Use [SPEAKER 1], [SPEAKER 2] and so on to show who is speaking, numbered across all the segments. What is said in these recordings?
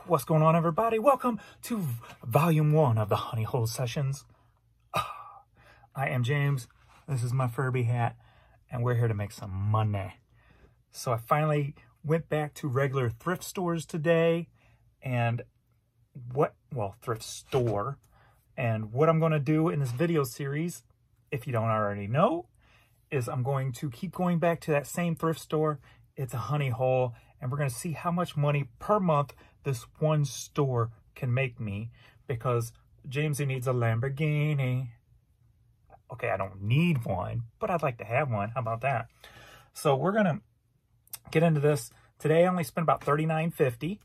[SPEAKER 1] What's going on, everybody? Welcome to Volume 1 of the Honeyhole Sessions. I am James. This is my Furby hat, and we're here to make some money. So I finally went back to regular thrift stores today, and thrift store. And what I'm going to do in this video series, if you don't already know, is I'm going to keep going back to that same thrift store. It's a Honeyhole, and we're going to see how much money per month this one store can make me, because Jamesy needs a Lamborghini. Okay, I don't need one, but I'd like to have one. How about that? So we're going to get into this. Today I only spent about $39.50.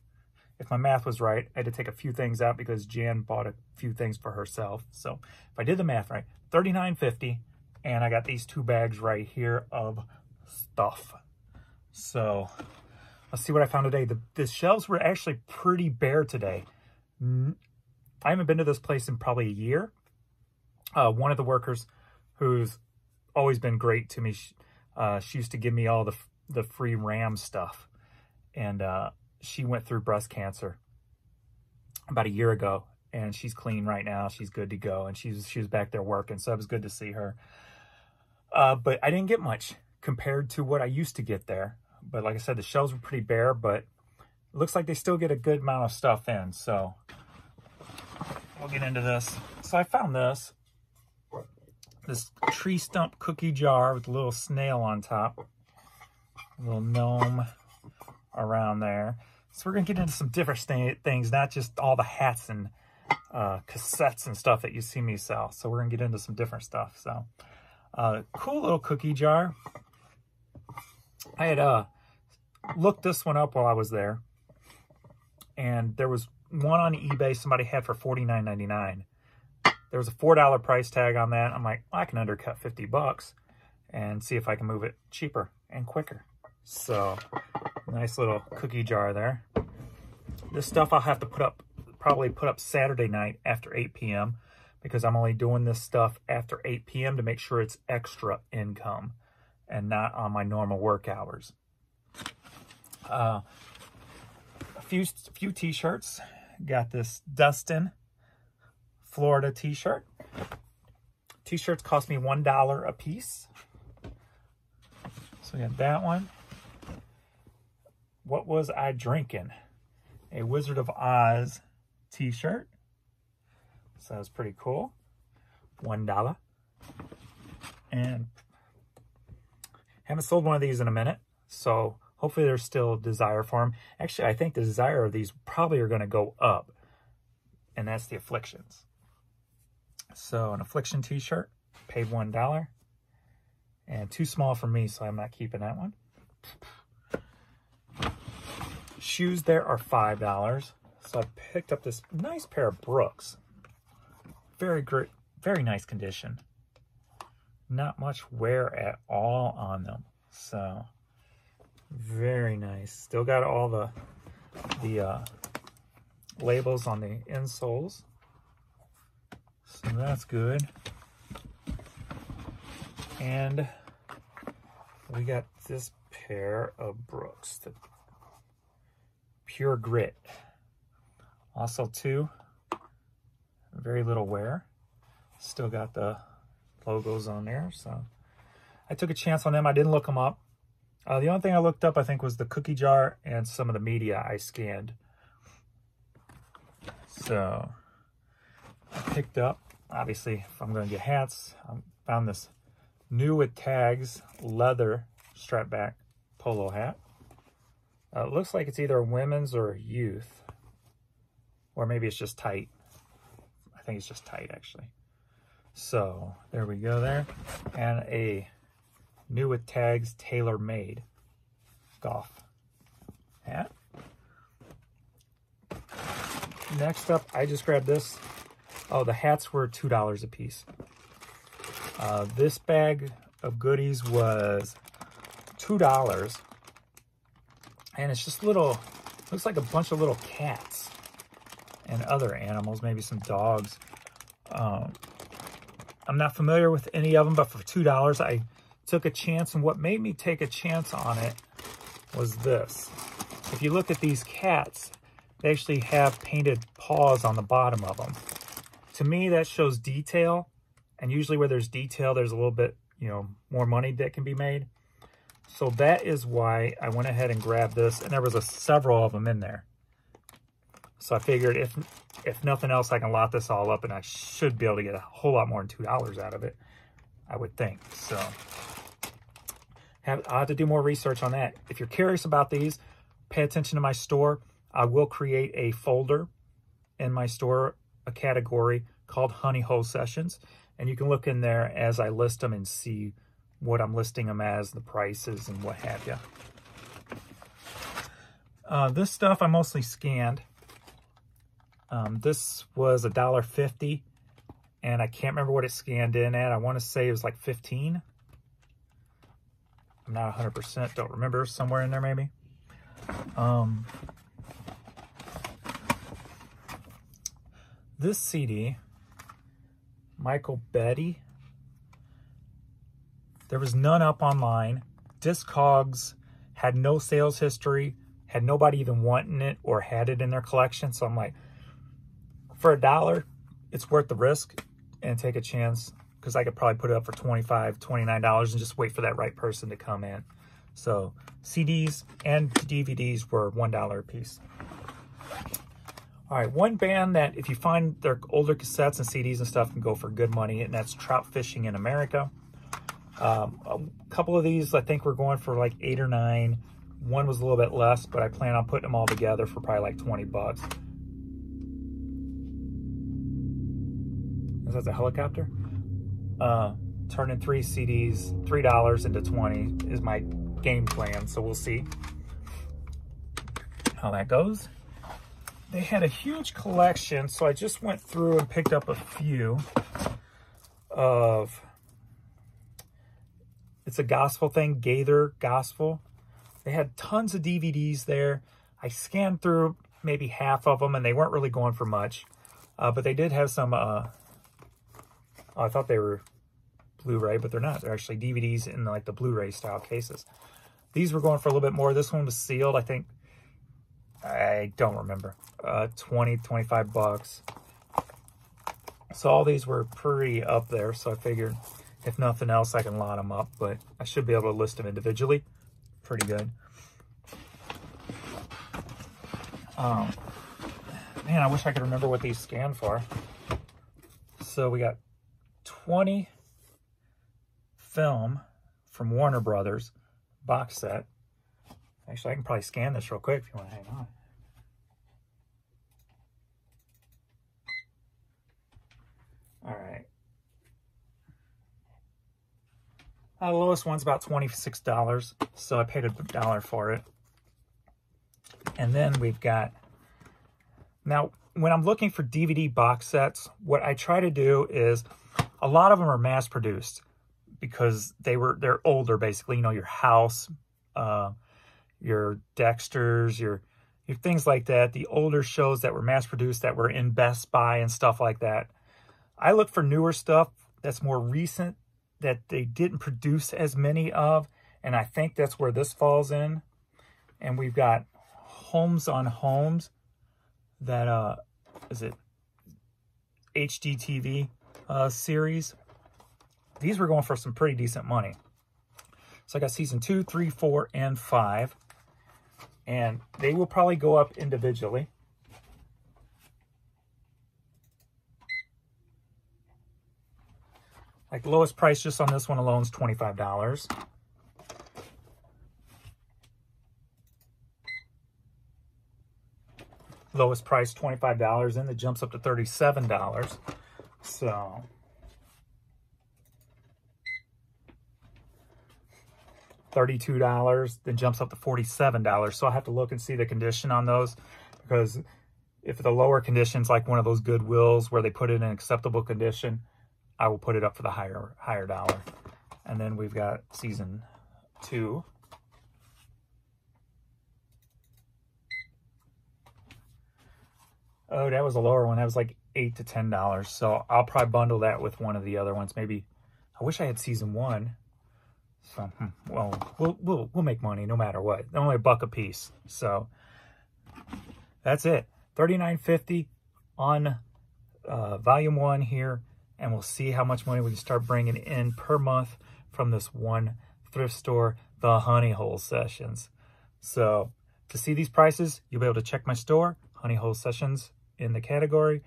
[SPEAKER 1] If my math was right, I had to take a few things out because Jan bought a few things for herself. So if I did the math right, $39.50, and I got these two bags right here of stuff. So let's see what I found today. The shelves were actually pretty bare today. I haven't been to this place in probably a year. One of the workers, who's always been great to me, she used to give me all the free RAM stuff. And she went through breast cancer about a year ago, and she's clean right now. She's good to go, and she was back there working, so it was good to see her. But I didn't get much compared to what I used to get there. But like I said, the shelves were pretty bare, but it looks like they still get a good amount of stuff in. So we'll get into this. So I found this tree stump cookie jar with a little snail on top, a little gnome around there. So we're going to get into some different things, not just all the hats and cassettes and stuff that you see me sell. So we're going to get into some different stuff. So cool little cookie jar. I had looked this one up while I was there, and there was one on eBay somebody had for $49.99. There was a $4 price tag on that. I'm like, well, I can undercut 50 bucks and see if I can move it cheaper and quicker. So nice little cookie jar there. This stuff I'll have to probably put up Saturday night after 8 p.m. because I'm only doing this stuff after 8 p.m. to make sure it's extra income and not on my normal work hours. A few t-shirts. Got this Dustin Florida t-shirt. T-shirts cost me $1 a piece. So we got that one. What was I drinking? A Wizard of Oz t-shirt. So that was pretty cool. $1. And haven't sold one of these in a minute, so hopefully there's still desire for them. Actually, I think the desire of these probably are going to go up, and that's the Afflictions. So an Affliction t-shirt, paid $1, and too small for me, so I'm not keeping that one. Shoes there are $5, so I picked up this nice pair of Brooks. Very great, very nice condition. Not much wear at all on them, so very nice. Still got all the labels on the insoles, so that's good. And we got this pair of Brooks, the Pure Grit. Also too, very little wear. Still got the logos on there, so I took a chance on them. I didn't look them up. The only thing I looked up, I think, was the cookie jar and some of the media I scanned. So I picked up, obviously, if I'm going to get hats, I found this new with tags leather strap back polo hat. It looks like it's either a women's or a youth, or maybe it's just tight. I think it's just tight, actually. So there we go there. And a new with tags tailor-made golf hat. Next up, I just grabbed this. Oh, the hats were $2 a piece. This bag of goodies was $2. And it's just little, looks like a bunch of little cats and other animals, maybe some dogs. I'm not familiar with any of them, but for $2, I took a chance, and what made me take a chance on it was this. If you look at these cats, they actually have painted paws on the bottom of them. To me, that shows detail. And usually where there's detail, there's a little bit, you know, more money that can be made. So that is why I went ahead and grabbed this. And there was several of them in there. So I figured if nothing else, I can lot this all up and I should be able to get a whole lot more than $2 out of it, I would think. So I'll have to do more research on that. If you're curious about these, pay attention to my store. I will create a folder in my store, a category called Honeyhole Sessions. And you can look in there as I list them and see what I'm listing them as, the prices and what have you. This stuff I mostly scanned. This was $1.50, and I can't remember what it scanned in at. I want to say it was like 15. I'm not 100%, don't remember, somewhere in there maybe. This CD, Michael Betty, there was none up online. Discogs had no sales history, had nobody even wanting it or had it in their collection. So I'm like, for $1, it's worth the risk and take a chance, because I could probably put it up for $25, $29 and just wait for that right person to come in. So CDs and DVDs were $1 a piece. All right, one band that if you find their older cassettes and CDs and stuff can go for good money, and that's Trout Fishing in America. A couple of these I think were going for like 8 or 9. One was a little bit less, but I plan on putting them all together for probably like 20 bucks. Is that a helicopter? Turning 3 CDs, $3 into 20 is my game plan, so we'll see how that goes. They had a huge collection, so I just went through and picked up a few of, it's a gospel thing, Gaither Gospel. They had tons of DVDs there. I scanned through maybe half of them, and they weren't really going for much. But they did have some, I thought they were Blu-ray, but they're not. They're actually DVDs in like the Blu-ray style cases. These were going for a little bit more. This one was sealed, I think. I don't remember. 20, 25 bucks. So all these were pretty up there. So I figured if nothing else, I can lot them up. But I should be able to list them individually. Pretty good. Man, I wish I could remember what these stand for. So we got 20 film from Warner Brothers box set. Actually, I can probably scan this real quick if you want to hang on. All right. The lowest one's about $26, so I paid $1 for it. And then we've got, now when I'm looking for DVD box sets, what I try to do is, a lot of them are mass produced because they're older, basically, you know, your House, your Dexter's, your things like that, the older shows that were mass produced that were in Best Buy and stuff like that. I look for newer stuff that's more recent, that they didn't produce as many of, and I think that's where this falls in. And we've got Homes on Homes, that is it HGTV series. These were going for some pretty decent money. So I got season 2, 3, 4, and 5. And they will probably go up individually. Like the lowest price just on this one alone is $25. Lowest price $25, and it jumps up to $37. So $32, then jumps up to $47. So I have to look and see the condition on those, because if the lower condition's like one of those Goodwills where they put it in acceptable condition, I will put it up for the higher dollar. And then we've got season 2. Oh, that was a lower one. That was like $8 to $10. So I'll probably bundle that with one of the other ones. Maybe, I wish I had season 1. So, well, we'll make money no matter what. They're only $1 a piece. So that's it. $39.50 on volume 1 here, and we'll see how much money we can start bringing in per month from this one thrift store, the Honeyhole Sessions. So to see these prices, you'll be able to check my store, Honeyhole Sessions, in the category.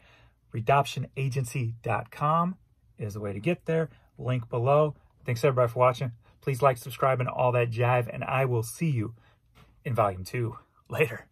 [SPEAKER 1] RedoptionAgency.com is the way to get there. Link below. Thanks everybody for watching. Please like, subscribe, and all that jive, and I will see you in volume 2. Later.